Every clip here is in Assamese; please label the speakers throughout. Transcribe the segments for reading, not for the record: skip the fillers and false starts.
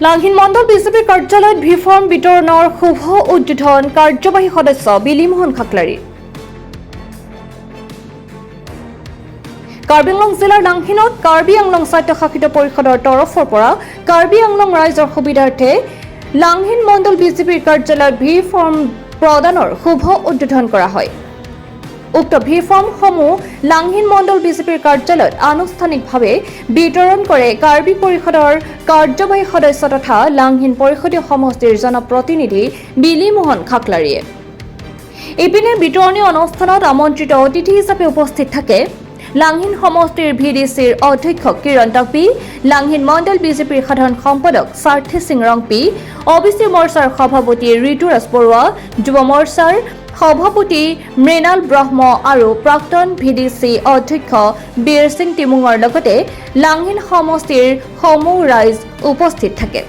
Speaker 1: লাংহিন মণ্ডল বিজেপি কাৰ্যালয়ত ভি ফৰ্ম বিতৰণৰ শুভ উদ্বোধন কাৰ্যবাহী সদস্য বিলিমোহন খাকলাৰী। কাৰ্বি আংলং জিলাৰ লাংহিনত কাৰ্বি আংলং স্বায়ত্তশাসিত পৰিষদৰ তৰফৰ পৰা কাৰ্বি আংলং ৰাইজৰ সুবিধাৰ্থে লাংহিন মণ্ডল বিজেপিৰ কাৰ্যালয়ত ভি ফৰ্ম প্ৰদানৰ শুভ উদ্বোধন কৰা হয়। উক্ত ভি ফৰ্মসমূহ লাংহিন মণ্ডল বিজেপিৰ কাৰ্যালয়ত আনুষ্ঠানিকভাৱে বিতৰণ কৰে কাৰ্বি পৰিষদৰ কাৰ্যবাহী সদস্য তথা লাংহিন পৰিষদীয় সমষ্টিৰ জনপ্ৰতিনিধি বিলিমোহন খাকলাৰীয়ে। ইপিনে বিতৰণী অনুষ্ঠানত আমন্ত্ৰিত অতিথি হিচাপে উপস্থিত থাকে লাংহিন সমষ্টিৰ ভিডিচিৰ অধ্যক্ষ কিৰণ তাকবি, লাংহিন মণ্ডল বিজেপিৰ সাধাৰণ সম্পাদক সাৰ্থী সিং ৰংপি, অবিচি মৰ্চাৰ সভাপতি ঋতুৰাজ বৰুৱা, যুৱ মৰ্চাৰ সভাপতি মৃণাল ব্ৰহ্ম আৰু প্ৰাক্তন ভিডিচি অধ্যক্ষ বীৰ সিং টিমুঙৰ লগতে লাংহিন সমষ্টিৰ সমূহ ৰাইজ উপস্থিত থাকে।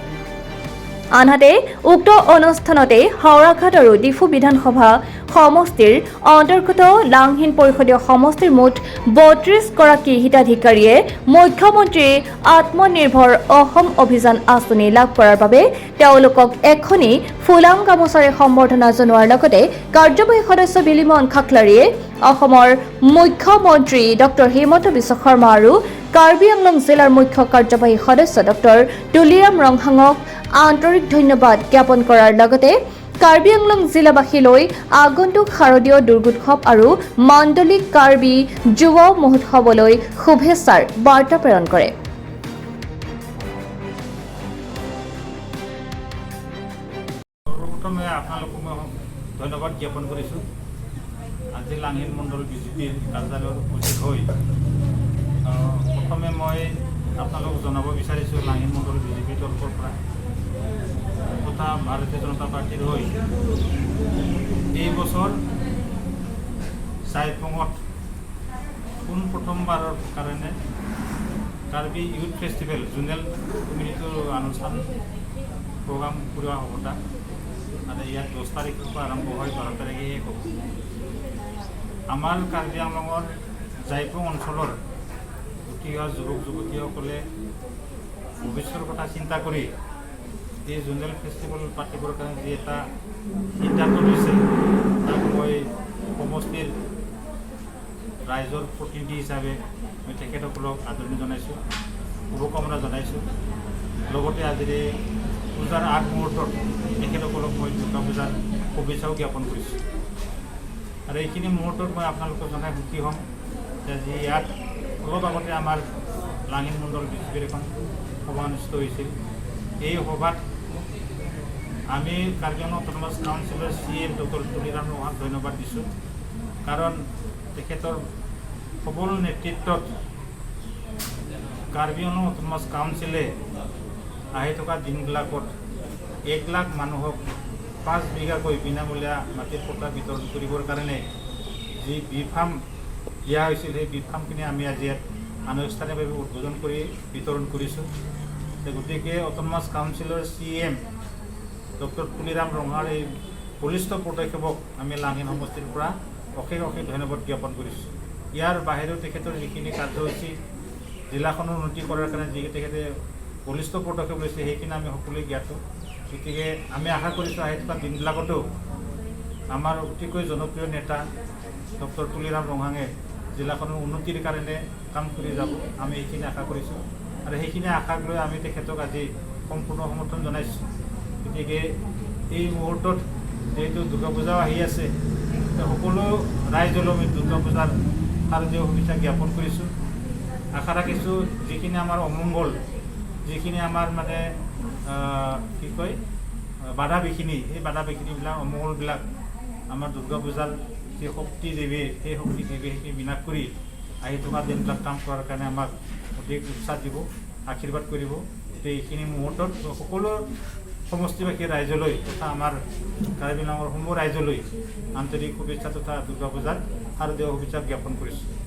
Speaker 1: আনহাতে উক্ত অনুষ্ঠানতে হাওৰাঘাট আৰু ডিফু বিধানসভা সমষ্টিৰ অন্তৰ্গত লাংহিন পৰিষদীয় সমষ্টিৰ মুঠ ৩২ গৰাকী হিতাধিকাৰীয়ে মুখ্যমন্ত্ৰী আত্মনিৰ্ভৰ অসম অভিযান আঁচনি লাভ কৰাৰ বাবে তেওঁলোকক এখনি ফুলাম গামোচাৰে সম্বৰ্ধনা জনোৱাৰ লগতে কাৰ্যবাহী সদস্য বিলিমোহন খাকলাৰীয়ে অসমৰ মুখ্যমন্ত্ৰী ডক্টৰ হিমন্ত বিশ্ব শৰ্মা আৰু কাৰ্বি আংলং জিলাৰ মুখ্য কাৰ্যবাহী সদস্য ডক্টৰ তুলিৰাম ৰংহাঙক আন্তৰিক ধন্যবাদ জ্ঞাপন কৰাৰ লগতে কাৰ্বি আংলং জিলাবাসীলৈ আগন্তুক শাৰদীয় দুৰ্গোৎসৱ আৰু মাণ্ডলিক কাৰ্বি যুৱ মহোৎসৱলৈ শুভেচ্ছাৰ বাৰ্তা প্ৰেৰণ কৰে।
Speaker 2: প্ৰথমে আপোনালোকক মই ধন্যবাদ জ্ঞাপন কৰিছোঁ। আজি লাংহিন মণ্ডল বিজেপিৰ কাৰ্যালয়ত উপস্থিত হৈ প্ৰথমে মই আপোনালোকক জনাব বিচাৰিছোঁ লাংহিন মণ্ডল বিজেপিৰ তৰফৰ পৰা তথা ভাৰতীয় জনতা পাৰ্টিৰ হৈ এই বছৰ চাইপঙত পোনপ্ৰথমবাৰৰ কাৰণে কাৰ্বি ইউথ ফেষ্টিভেল জোনেল কমিউনিটিৰ অনুষ্ঠান প্ৰগ্ৰাম কৰোৱা হ'ব তাত আৰু ইয়াত 10 তাৰিখৰ পৰা আৰম্ভ হয় 12 তাৰিখে শেষ হ'ব। আমাৰ কাৰ্বি আংলঙৰ চাইপং অঞ্চলৰ উঠি অহা যুৱক যুৱতীসকলে ভৱিষ্যতৰ কথা চিন্তা কৰি এই জোনেল ফেষ্টিভেল পাতিবৰ কাৰণে যি এটা সিদ্ধান্ত লৈছে তাক মই সমষ্টিৰ ৰাইজৰ প্ৰতিনিধি হিচাপে মই তেখেতসকলক আদৰণি জনাইছোঁ, শুভকামনা জনাইছোঁ। লগতে আজিৰ এই পূজাৰ আগমুহূৰ্তত তেখেতসকলক মই দুৰ্গা পূজাৰ শুভেচ্ছাও জ্ঞাপন কৰিছোঁ। আৰু এইখিনি মুহূৰ্তত মই আপোনালোকক জনাই সুখী হ'ম যে আজি ইয়াত অলপ আগতে আমাৰ লাংহিন মণ্ডল বিজেপিৰ এখন সভা অনুষ্ঠিত হৈছিল। এই সভাত আমি কাৰ্বি আংলং অট'নমাছ কাউন্সিলৰ CM ডক্টৰ তুলিৰাম ৰংহাঙক ধন্যবাদ দিছোঁ, কাৰণ তেখেতৰ সবল নেতৃত্বত কাৰ্বি আংলং অট'নমাছ কাউন্সিলে আহি থকা দিনবিলাকত 1 লাখ মানুহক 5 বিঘাকৈ বিনামূলীয়া মাটিৰ পট্টা বিতৰণ কৰিবৰ কাৰণে যি বি ফাৰ্ম দিয়া হৈছিল সেই বি ফাৰ্মখিনি আমি আজি ইয়াত আনুষ্ঠানিকভাৱে উদ্বোধন কৰি বিতৰণ কৰিছোঁ। গতিকে অট'নমাছ কাউন্সিলৰ CM ডক্টৰ তুলিৰাম ৰংহাঙৰ এই বলিষ্ঠ পদক্ষেপক আমি লাংহিন সমষ্টিৰ পৰা অশেষ অশেষ ধন্যবাদ জ্ঞাপন কৰিছোঁ। ইয়াৰ বাহিৰেও তেখেতৰ যিখিনি কাৰ্যসূচী জিলাখনৰ উন্নতি কৰাৰ কাৰণে যি তেখেতে বলিষ্ঠ পদক্ষেপ লৈছে সেইখিনি আমি সকলোৱে জ্ঞাত। গতিকে আমি আশা কৰিছোঁ আহি থকা দিনবিলাকতো আমাৰ অতিকৈ জনপ্ৰিয় নেতা ডক্টৰ তুলিৰাম ৰংহাঙে জিলাখনৰ উন্নতিৰ কাৰণে কাম কৰি যাব, আমি সেইখিনি আশা কৰিছোঁ। আৰু সেইখিনি আশাক লৈ আমি তেখেতক আজি সম্পূৰ্ণ সমৰ্থন জনাইছোঁ। গতিকে এই মুহূৰ্তত যিহেতু দুৰ্গা পূজাও আহি আছে, সকলো ৰাইজলৈ আমি দুৰ্গা পূজাৰ শাৰদীয় শুভেচ্ছা জ্ঞাপন কৰিছোঁ। আশা ৰাখিছোঁ যিখিনি আমাৰ অমংগল, যিখিনি আমাৰ মানে কি কয় বাধা বিঘিনি, সেই বাধা বিঘিনিবিলাক অমংগলবিলাক আমাৰ দুৰ্গা পূজাৰ যি শক্তি দেৱী সেই শক্তি দেৱী সেইখিনি বিনাশ কৰি আহি থকা দিনবিলাক কাম কৰাৰ কাৰণে আমাক অধিক উৎসাহ দিব, আশীৰ্বাদ কৰিব। গতিকে এইখিনি মুহূৰ্তত সকলো সমষ্টিবাসী ৰাইজলৈ তথা আমাৰ কাৰ্বি আংলঙৰ সমূহ ৰাইজলৈ আন্তৰিক শুভেচ্ছা তথা দুৰ্গা পূজাৰ শাৰদীয় শুভেচ্ছা জ্ঞাপন কৰিছোঁ।